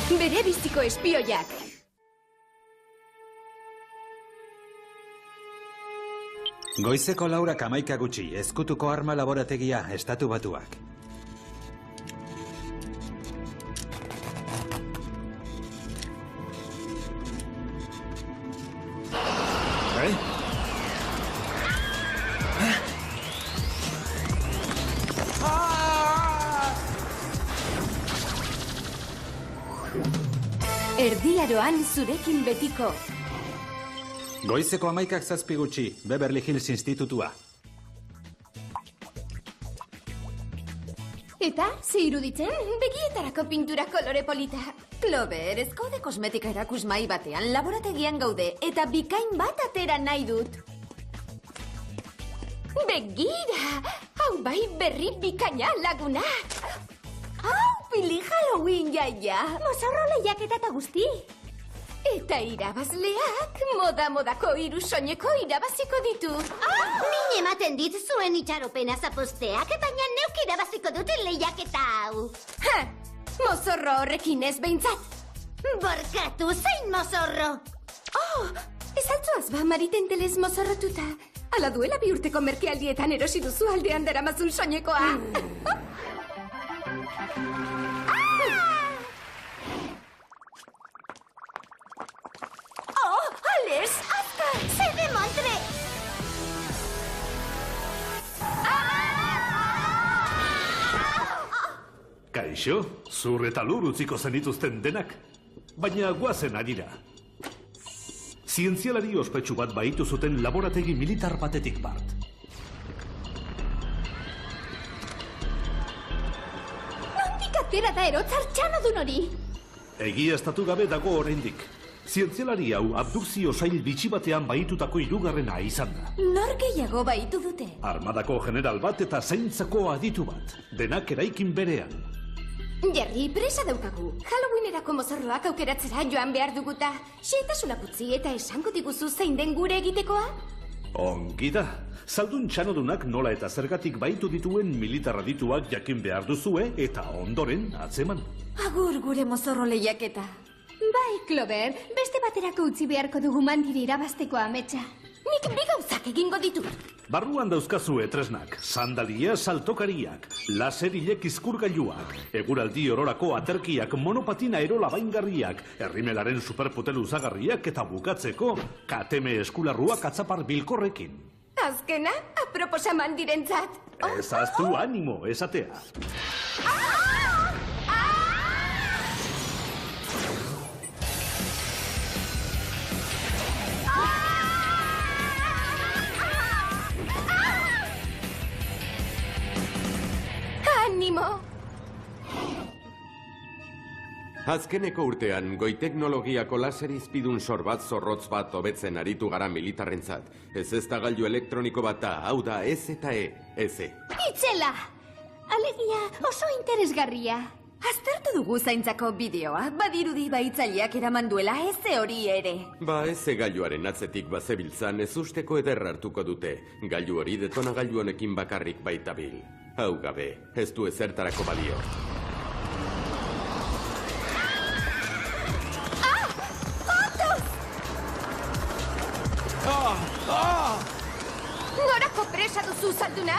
Bere biziko espioiak. Goizeko 11:11 gutxi, ezkutuko arma laborategia, Estatu Batuak. Erdiaroan zurekin betiko. Goizeko 11:07 gutxi, Beverly Hills Institutua. Eta, ze iruditzen, begietarako pintura kolore polita. Clover, ez gaude kosmetika erakusmai batean, laborategian gaude, eta bikain bat atera nahi dut. Begira! Hau bai berri bikaina, laguna! Hau, pili Halloween jaia! Mozorro lehiaketa eta guzti! Eta irabazleak modako hiru soineko irabaziko ditu. Min ematen dit zuen itxaropena zaposteak, baina neuk irabaziko dute lehiaketa hau. Ha! Mozorro horrekin ez behintzat. Borkatu, zein mozorro? Oh, ez altzoaz ba maritentelez mozorrotuta. Ala duela 2 urteko merkealdietan erosi duzu aldean daramazun soinekoa. Oh, Ales, azka! Se demontre! Kaixo, zur eta lur utziko zenituzten denak. Baina guazen arira. Zientzialari ospetsu bat baitu zuten laborategi militar batetik bat. Nondik atera da erotzar txanodun hori? Egiaztatu gabe dago oraindik. Zientzialari hau abdukzio sail bitxi batean baitutako 3. izan da. Nor gehiago baitu dute? Armadako general bat eta zaintzako aditu bat. Denak eraikin berean. Jerry, presa daukagu. Halloweenerako mozorroak aukeratzera joan behar duguta. Xehetasunak utzi eta esango diguzu zein den gure egitekoa? Ongi da. Zaldun txanodunak nola eta zergatik baitu dituen militar adituak jakin behar duzue eta ondoren atzeman. Agur gure mozorro lehiaketa. Bai, Clover, beste baterako utzi beharko dugu mandiri irabazteko ametsa. Nik bi gauzak egingo ditut. Barruan dauzkazue tresnak, sandalia saltokariak, laserilek izkurgailuak, eguraldi ororako aterkiak, monopatina erola baingarriak, herrimelaren superputelu usagarriak eta bukatzeko KTM eskularruak atzapar bilkorrekin. Azkena, aproposa mandirentzat. Ez aztu animo, esatea. Animo! Azkeneko urtean, goiteknologiako laser izpidun sorbat zorrotz bat hobetzen aritu gara militarrentzat. Ez da gailu elektroniko bat da, hau da ez eta eze. Itzela! Alegia oso interesgarria. Aztertu dugu zaintzako bideoa, badirudi baitzaileak eraman duela eze hori ere. Ba, eze gailuaren atzetik bazebiltzan ez usteko eder hartuko dute. Gailu hori detonagailu honekin bakarrik baitabil. Hau gabe, ez du ezertarako balio. Norako presa duzu, zalduna?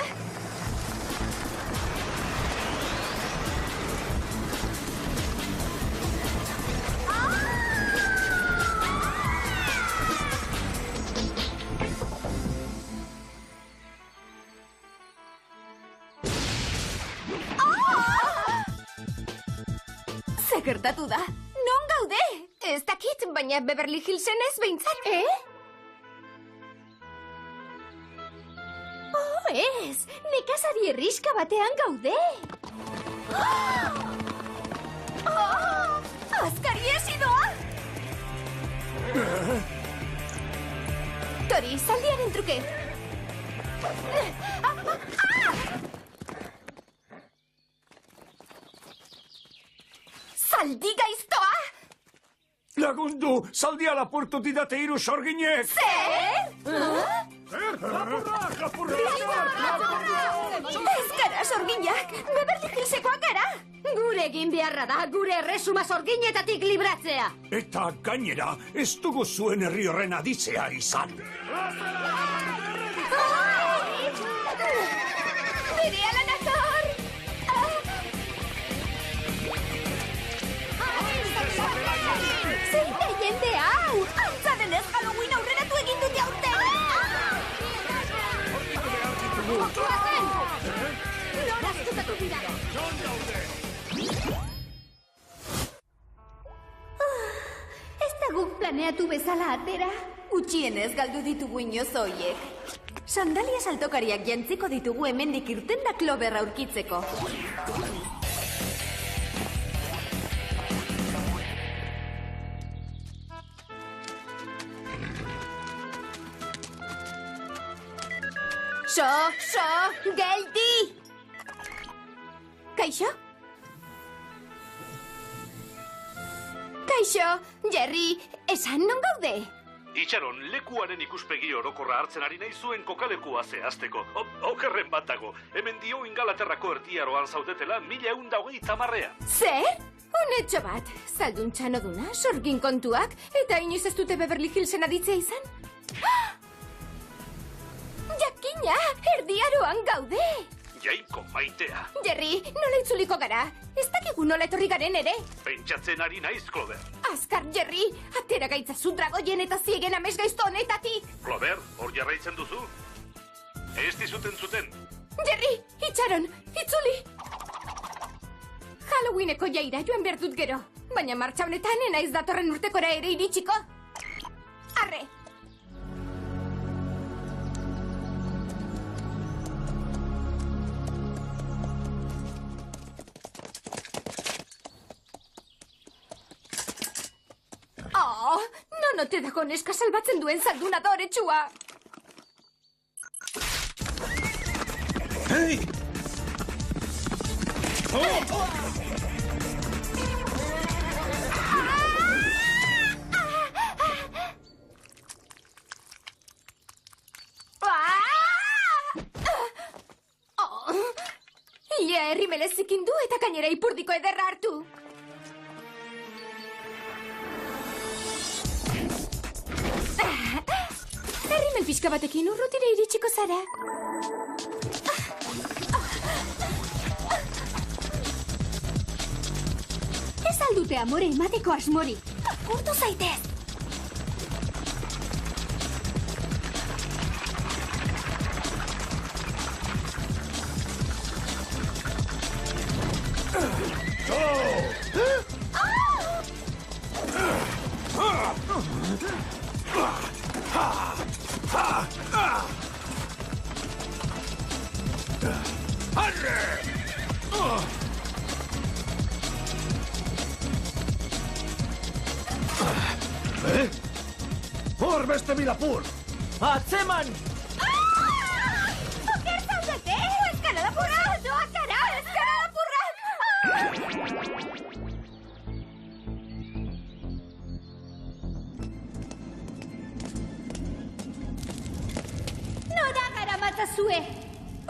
Zer gertatu da? Non gaude? Ez dakit, baina Beverly Hillsen ez behintzat. Oh, ez! Nekazari herriska batean gaude! Azkari esidoa! Tori, zaldiaren truke! Zaldi gaiztoa! Lagundu, zaldia lapurtu didate 3 sorginek! Zer? Lapurrak! Ez gara sorginak! Beverly Hillsekoak gara! Gure egin beharra da, gure erresuma zorginetatik libratzea. Eta gainera, ez dugu zuen herri horren aditzea izan. Berehala nator! Zein da jende hau! Antza denez Halloween aurreratu egin dute aurten! Goazen! Nora zutatu dira? Ez da guk planeatu bezala atera? Gutxienez galdu ditugu inoz hoiek. Sandalia saltokariak jantziko ditugu hemendik irten da Clover aurkitzeko. Geldi! Kaixo? Kaixo, Jerry, esan non gaude? Itxaron, lekuaren ikuspegi orokorra hartzen ari nahi zuen kokalekua zehazteko. Okerren bat dago, hemen dio Ingalaterrako erdiaroan zaudetela 1130. Zer? Honetxo bat, zalduntxan oduna, sorgin kontuak, eta inoiz ez dute Beverly Hillsen aditzea izan? Jakina, erdiaroan gaude! Jaiko maitea. Jerry, nola itzuliko gara? Ez dakigu nola etorri garen ere? Pentsatzen ari naiz, Clover. Azkar, Jerry, atera gaitzazu dragoien eta ziegen amesgaizto honetatik! Clover, hor jarraitzen duzu? Ez dizuten zuten. Jerry, itxaron, itzuli! Halloweeneko jaira joan behar dut gero, baina martxa honetan enaiz datorren urtekora ere iritsiko. Arre! Oh, non ote dago neska salbatzen duen zaldun adoretsua! Hei! Ia herrimelezikin du eta gainera ipurdiko ederra hartu. Herrimel pixka batekin urrutire iritsiko zara. Ez aldute amore emateko asmori. Urtu zaitez! Hor beste bilapur! Atzeman! Oker zaudete! Eskara lapurra! Doa kara! Eskara lapurra! Nora gara matzazue!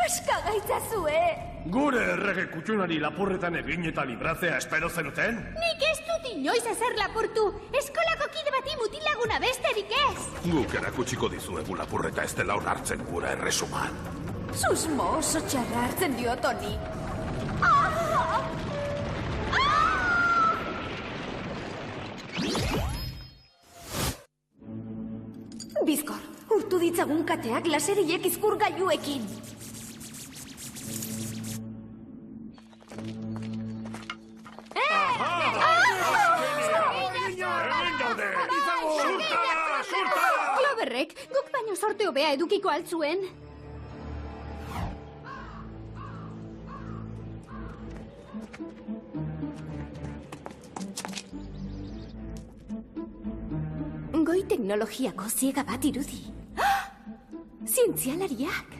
Aska gaitzazue! Gure errege kutxunari lapurretan egin eta libratzea espero zenuten? Nik ez dut inoiz ezer lapurtu. Eskolako kide bati mutilaguna besterik ez. Guk erakutsiko dizuegu lapurreta ez dela onartzen gura erresuman. Susmo oso txarra hartzen diot honi. Bizkor, urtu ditzagun kateak laseriek izkur gailuekin. Cloverrek, guk baino sorte hobea edukiko altzuen. Goi teknologiako ziega bat irudi. Zientzialariak.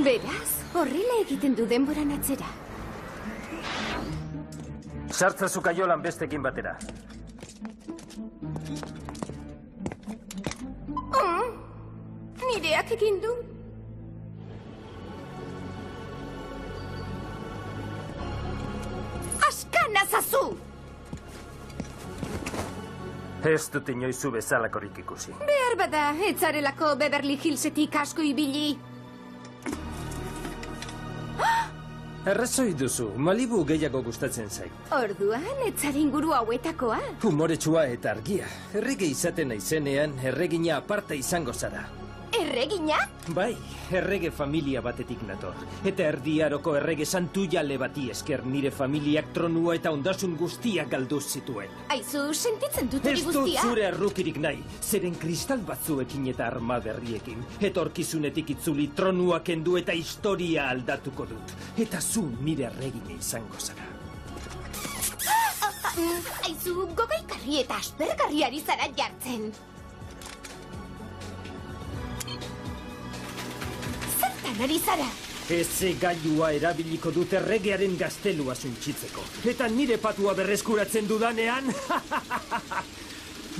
Beraz, horrela egiten du denboran atzera. Sartzazu kaiolan bestekin batera. Nireak egin du. Askanazazu! Ez dut inoizu bezalakorik ikusi. Behar bada, etzarelako Beverly Hillsetik asko ibili. Arrazoi duzu, Malibu gehiago gustatzen zait. Orduan, etzare inguru hauetakoa. Humoretsua eta argia. Errege izaten naizenean, erregina aparta izango zara. Erregina? Bai, errege familia batetik nator. Eta erdiaroko errege santu jale bati esker nire familiak tronua eta ondasun guztiak galdu zituen. Aizu, sentitzen dut hori Ez dut guztia? zure arrukirik nahi, zeren kristal batzuekin eta arma berriekin. Etorkizunetik itzuli tronua kendu eta historia aldatuko dut. Eta zu nire erregine izango zara. Aizu, gogaikarri eta aspergarriari zara jartzen. Zertan ari zara? Eze gailua erabiliko dut erregearen gaztelua suntxitzeko. Eta nire patua berreskuratzen dudanean,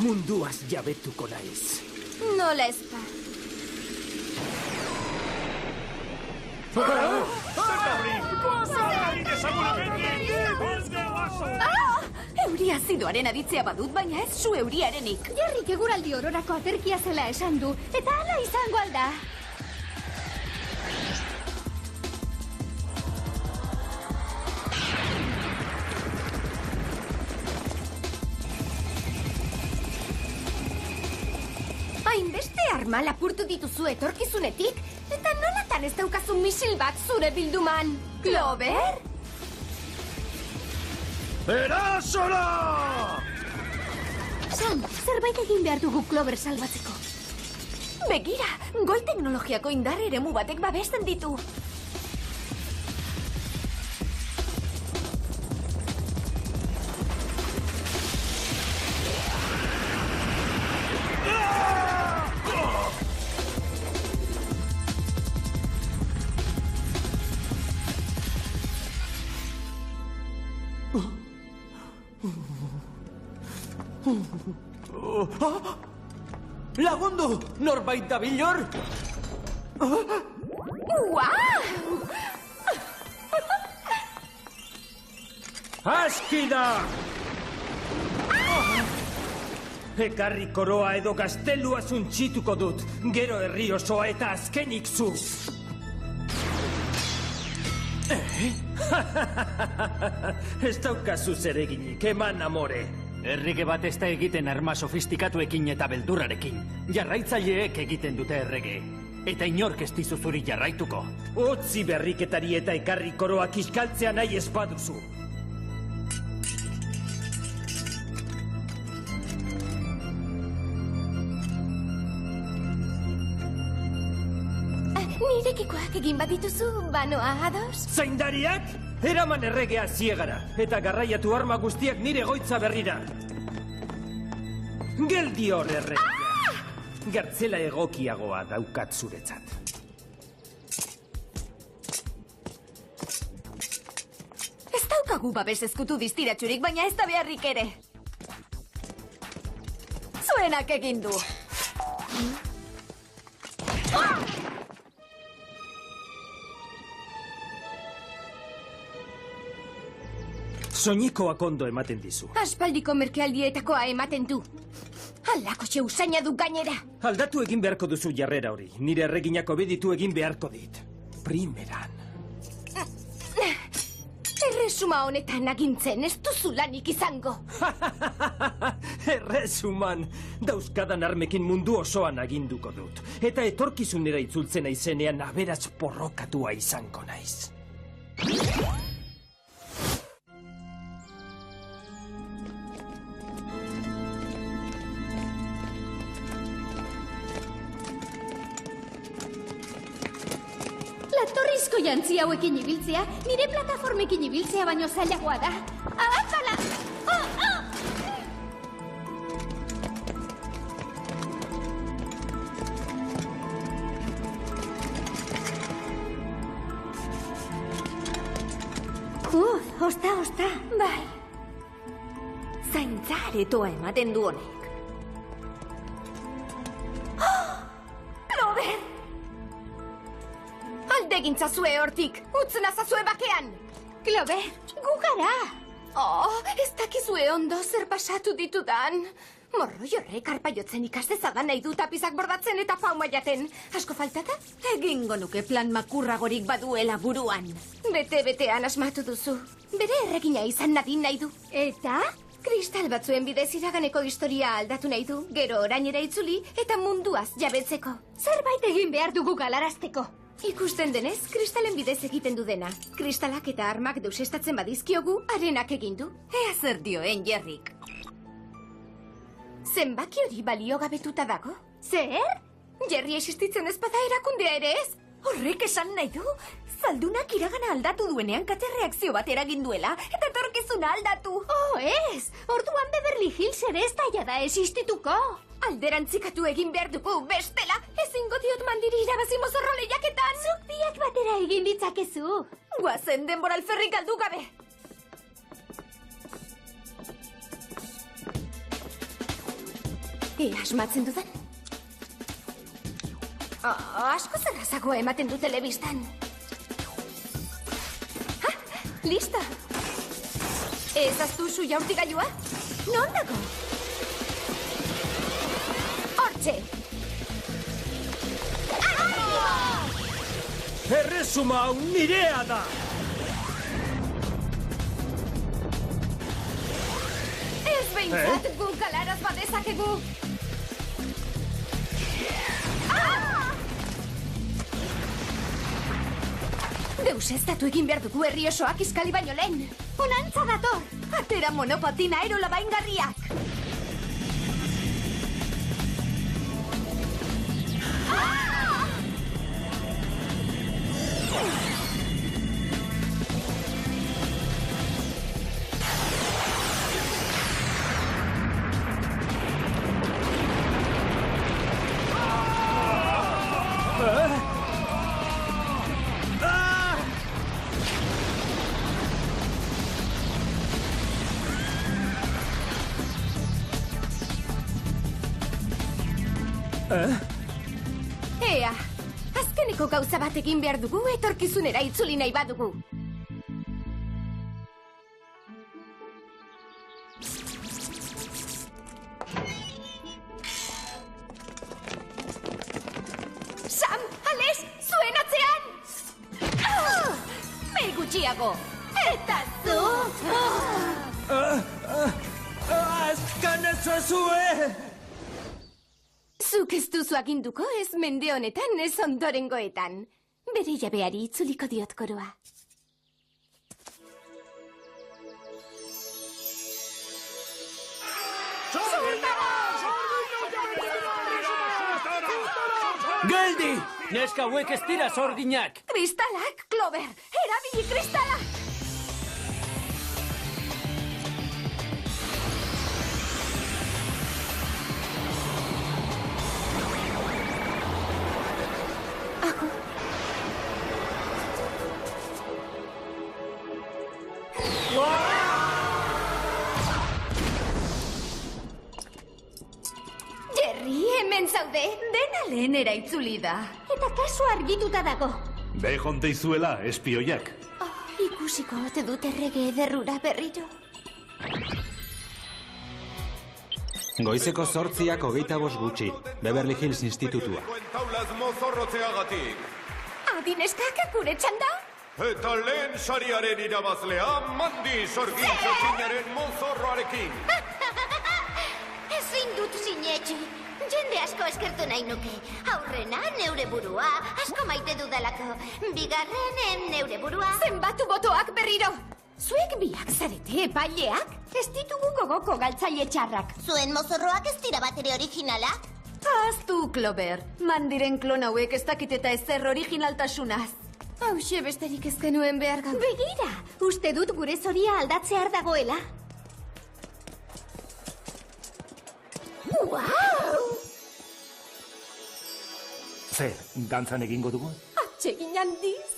munduaz jabetuko naiz. Nola ezpa. Euri azidoaren aditzea badut, baina ez zu euriarenik. Jarrik eguraldi ororako aterkia zela esan du, eta hala izango alda. Hainbeste arma lapurtu dituzu etorkizunetik, eta nolatan ez daukazu misil bat zure bilduman? Clover? Erasora! Sam, zerbait egin behar dugu Clover salbatzeko. Begira, goi teknologiako indar eremu batek babesten ditu. Lagundu! Norbait dabilor? Uau! Aski da! Ekarri koroa edo gaztelua zuntxituko dut. Gero herri osoa eta azkenik zu. Ez daukazu zereginik, eman amore. Errege bat ez da egiten arma sofistikatuekin eta beldurrarekin. Jarraitzaileek egiten dute errege. Eta inork ez dizu zuri jarraituko. Utzi berriketari eta ekarri koroa kiskaltzea nahi ez baduzu. Nirekikoak egin badituzu, banoa ados? Zaindariak? Eraman erregea ziegara, eta garraiatu arma guztiak nire goitza berrira. Geldi hor erregea. Gertzela egokiagoa daukat zuretzat. Ez daukagu babes ezkutu distiratxurik, baina ez da beharrik ere. Zuenak egin du. Soinikoak ondo ematen dizu. Aspaldiko merkealdietakoa ematen du. Halako usaina du gainera. Aldatu egin beharko duzu jarrera hori. Nire erreginako beditu egin beharko dit. Primeran. Erresuma honetan agintzen ez duzu lanik izango. Erresuman. Dauzkadan armekin mundu osoan aginduko dut. Eta etorkizunera itzultzen aizenean aberats porrokatua izango naiz. Torrizko jantzi hauekin ibiltzea, nire plataformekin ibiltzea baino zailagoa da. Abazala! Osta. Bai. Zaintza aretoa ematen du honek. Clover! Aldegintzazue hortik, utzenazazue bakean! Clover, gu gara! Oh, ez dakizue ondo zer pasatu ditudan. Morroi horrek arpa jotzen ikastezadan nahi du tapizak bordatzen eta pauma jaten. Asko faltata? Egingo nuke plan makurragorik baduela buruan. Bete-betean asmatu duzu. Bere erregina izan nadin nahi du. Eta? Kristal batzuen bidez iraganeko historia aldatu nahi du. Gero orainera itzuli eta munduaz jabetzeko. Zerbait egin behar dugu galarazteko. Ikusten denez, kristalen bidez egiten du dena. Kristalak eta armak deusestatzen badizkiogu, arenak egin du. Ea zer dioen Jerrik. Zenbaki hori baliogabetuta dago? Zer? Jerry existitzen ez bada erakundea ere ez? Horrek esan nahi du? Zaldunak iragana aldatu duenean kate reakzio bat eragin duela eta etorkizuna aldatu. Oh, ez! Orduan Beverly Hills ere ez da jada existituko. Alderantzikatu egin behar dugu, bestela, ezingo diot mandiri irabazi mozorro lehiaketan. Zuk biak batera egin ditzakezu. Guazen denbora alferrik galdu gabe. Ea asmatzen dudan? Asko zerrazagoa ematen du telebistan. Ha, listo. Ez aztu zu jaurtigailua? Non dago? Hortxe. Erresuma hau nirea da! Ez behintzat gu galaraz badezakegu. Deus ez datu egin behar dugu herri osoak iskali baino lehen. Honantza dator. Atera monopatina aerola baingarriak. Ea, azkeneko gauza bat egin behar dugu etorkizunera itzuli nahi badugu. Sam, Alex, zuen atzean! Behi gutxiago! Eta zu! Azkan ezazue! Zuk ez duzu aginduko ez mende honetan, ez ondorengoetan. Bere jabeari itzuliko diot koroa. Geldi! Neska hauek ez dira sorginak! Kristalak, Clover! Erabili kristalak! Jerry, hemen zaude, dena lehenera itzuli da. Eta kasu argituta dago. Bejonte izuela, espioiak. Ikusiko ote dut errege ederrura berriro. Goizeko 8:25 gutxi, Beverly Hills Institutua. Taulaz mozorrotzeagatik. Adineskak gure txanda? Eta lehen sariaren irabazlea, Mandi sorgintzakinaren mozorroarekin. Ezin dut sinetxi. Jende asko eskertu nahi nuke. Aurrena, neure burua, asko maite dudalako. Bigarren, neure burua. Zenbatu botoak berriro! Zuek biak zarete epaileak? Ez ditugu gogoko galtzaile txarrak. Zuen mozorroak ez dira batere originalak? Aztu, Clover. Mandiren klon hauek ez dakit eta ezer originaltasunaz. Hauxe besterik ez genuen behar gau. Begira, uste dut gure zoria aldatzear dagoela. Wow! Zer, dantzan egingo dugu? Atsegin handiz.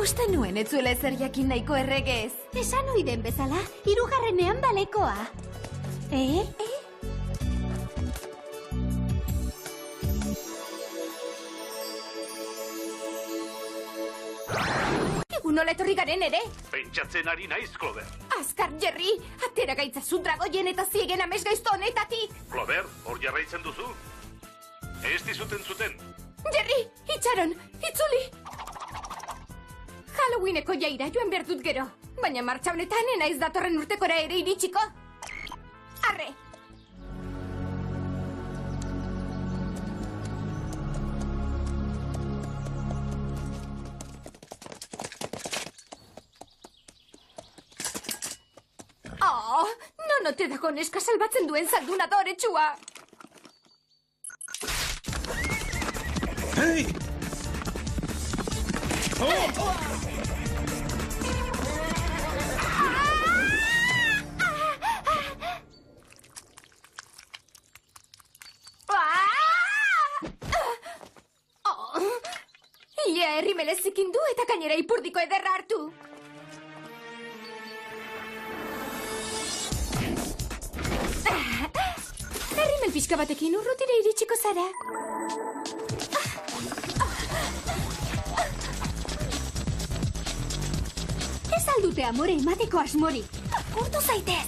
Uste nuen etzuela ezer jakin nahiko erregez. Esan oiden bezala, 3. balekoa. Egun nola etorri garen ere? Pentsatzen ari naiz, Clover. Azkar, Jerry! Atera gaitzazu dragoien eta ziegen amesgaizto honetatik! Clover, hor jarraitzen duzu? Ez dizuten zuten. Jerry! Itxaron! Itzuli! Halloweeneko jaira joan behar dut gero. Baina martxa honetan enaiz datorren urtekora ere iritsiko. Arre! Oh, no te dago neska salbatzen duen zaldun adoretsua. Hei! Ia herrimelezikin du eta gainera ipurdiko ederra hartu. Herrimel pixka batekin urrutira iritsiko zara. Ez aldute amore emateko asmorik. Urtu zaitez.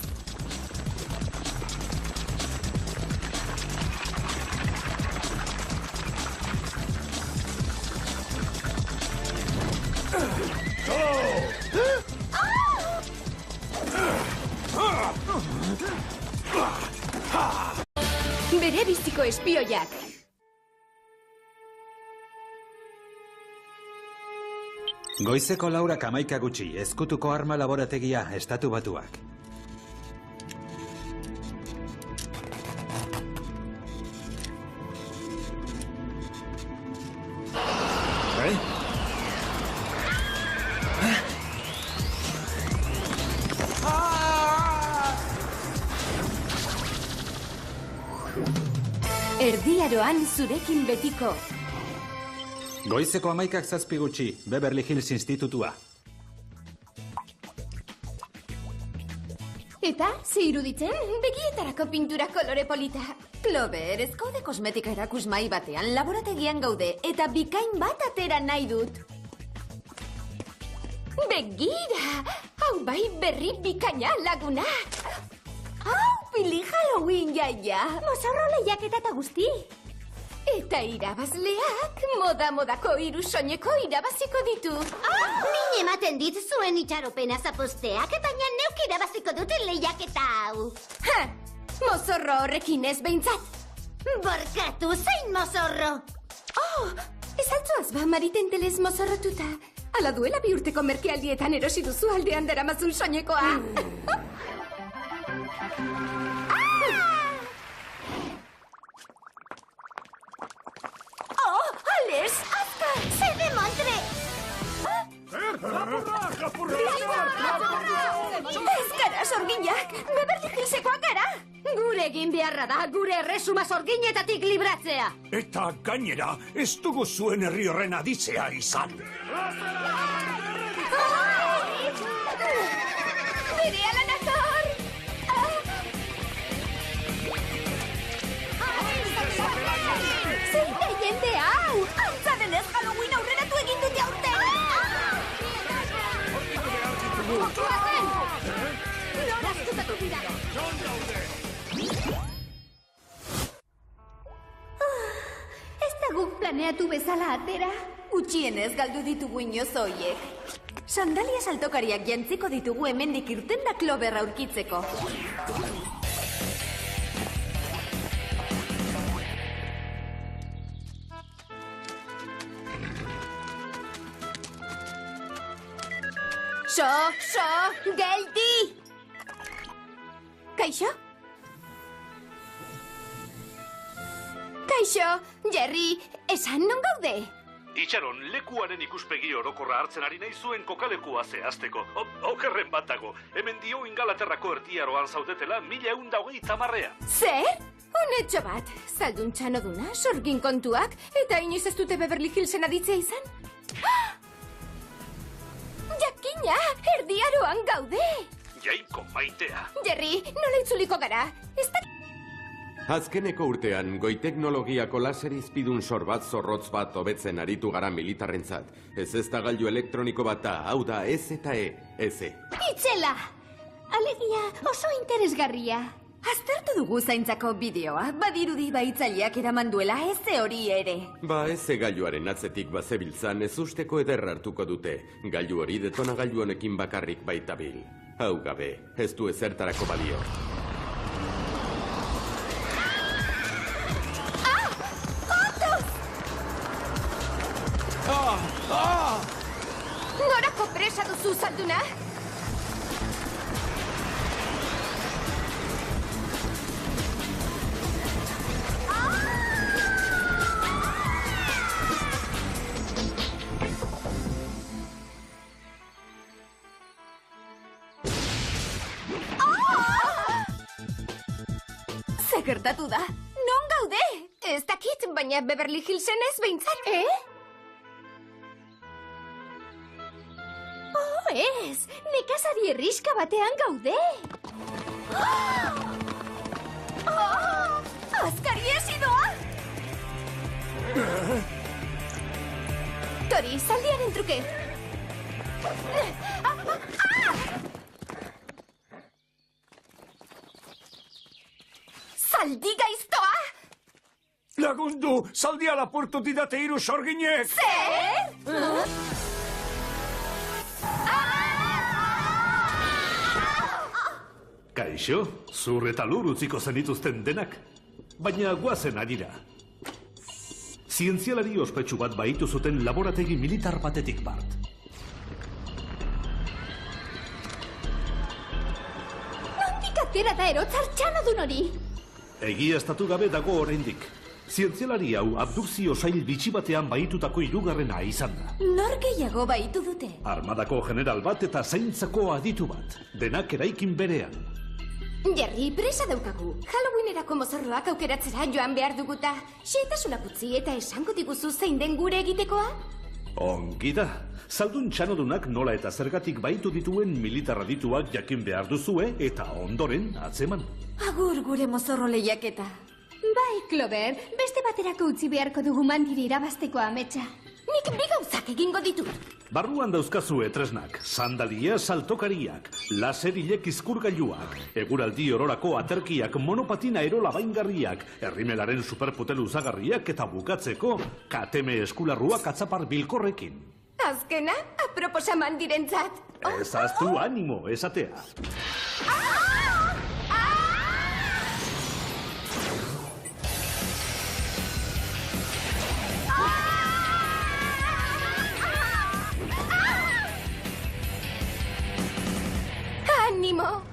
Bere biziko espioiak. Goizeko 11:00 gutxi, ezkutuko arma laborategia, Estatu Batuak. Erdiaroan zurekin betiko. Goizeko 11:07 gutxi, Beverly Hills Institutua. Eta, ze iruditzen, begietarako pintura kolore polita. Clover, ez gaude kosmetika erakusmai batean, laborategian gaude, eta bikain bat atera nahi dut. Begira! Hau bai berri bikaina laguna! Hau, pili Halloween jaia! Mozorro lehiaketa eta guzti. Eta irabazleak moda-modako soineko irabaziko ditu. Min ematen dit zuen itxaropena zaposteak, baina neuk irabaziko dute lehiaketa hau. Ha! Mozorro horrekin ez behintzat. Borkatu, zein mozorro? Oh, ez altzoaz ba maritentelez mozorrotuta. Ala duela 2 urteko merkealdietan erosi duzu aldean daramazun soinekoa. Oh, Ales, azkar! Se demontre! Ez gara sorginak, Beverly Hillsekoak gara. Gure egin beharra da, gure erresuma zorginetatik libratzea. Eta gainera, ez dugu zuen herri horren aditzea izan. Berehala nator! Zein da jende hau! Antza denez Halloween aurreratu egin dute aurten! Nora azkutatu dira! Ez da guk planeatu bezala atera. Gutxienez galdu ditugu inoz hoiek. Sandalia saltokariak jantziko ditugu hemendik irten da Clover aurkitzeko. Geldi! Kaixo? Kaixo, Jerry, esan non gaude? Itxaron, lekuaren ikuspegi orokorra hartzen ari nahi zuen kokalekua zehazteko. Okerren bat dago, hemen dio Ingalaterrako erdiaroan zaudetela 1130. Zer? Honetxo bat, zaldun txanoduna, sorgin kontuak, eta inoiz ez dute Beverly Hillsen aditzea izan? jokoan gaude! Jaiko maitea. Jerry, nola itzuliko gara? Ez da... Azkeneko urtean, goi-teknologiako laser izpidun sorbat zorrotz bat hobetzen aritu gara militarrentzat. Ez da gailu elektroniko bat da, hau da ez eta eze. Itzela! Alegia oso interesgarria. Aztertu dugu zaintzako bideoa, badirudi baitzaileak eraman duela eze hori ere. Ba, eze gailuaren atzetik bazebiltzan ez usteko eder hartuko dute. Gailu hori detonagailu honekin bakarrik baitabil. Hau gabe, ez du ezertarako balio. Norako presa duzu, zalduna? Zer gertatu da? Non gaude? Ez dakit, baina Beverly Hillsen ez behintzat. Ez, nekazari herriska batean gaude. Azkari esidoa! Tori, zaldiaren truke. Zaldi gaiztoa! Lagundu, zaldia lapurtu didate hiru sorginek! Zer? Kaixo, zur eta lur utziko zenituzten denak. Baina guazen arira. Zientzialari ospetsu bat baitu zuten laborategi militar batetik bart. Nondik atera da erotzar txanodun hori? Egiaztatu gabe dago oraindik. Zientzialari hau abdukzio sail bitxi batean baitutako hirugarrena izan da. Nor gehiago baitu dute? Armadako general bat eta zaintzako aditu bat. Denak eraikin berean. Jerry, presa daukagu. Halloweenerako mozorroak aukeratzera joan behar duguta. Xehetasunak utzi eta esango diguzu zein den gure egitekoa? Ongi da. Zaldun txanodunak nola eta zergatik baitu dituen militar adituak jakin behar duzue eta ondoren atzeman. Agur gure mozorro lehiaketa. Bai, Clover, beste baterako utzi beharko dugu mandiri irabazteko ametsa. Nik bi gauzak egingo ditut. Barruan dauzkazue tresnak, sandalia saltokariak, laserilek izkurgailuak, eguraldi ororako aterkiak, monopatina erola baingarriak, errimelaren superputelu uzagarriak eta bukatzeko KTM eskularruak atzapar bilkorrekin. Azkena, aproposa mandirentzat. Ez aztu animo esatea. ¡Ánimo!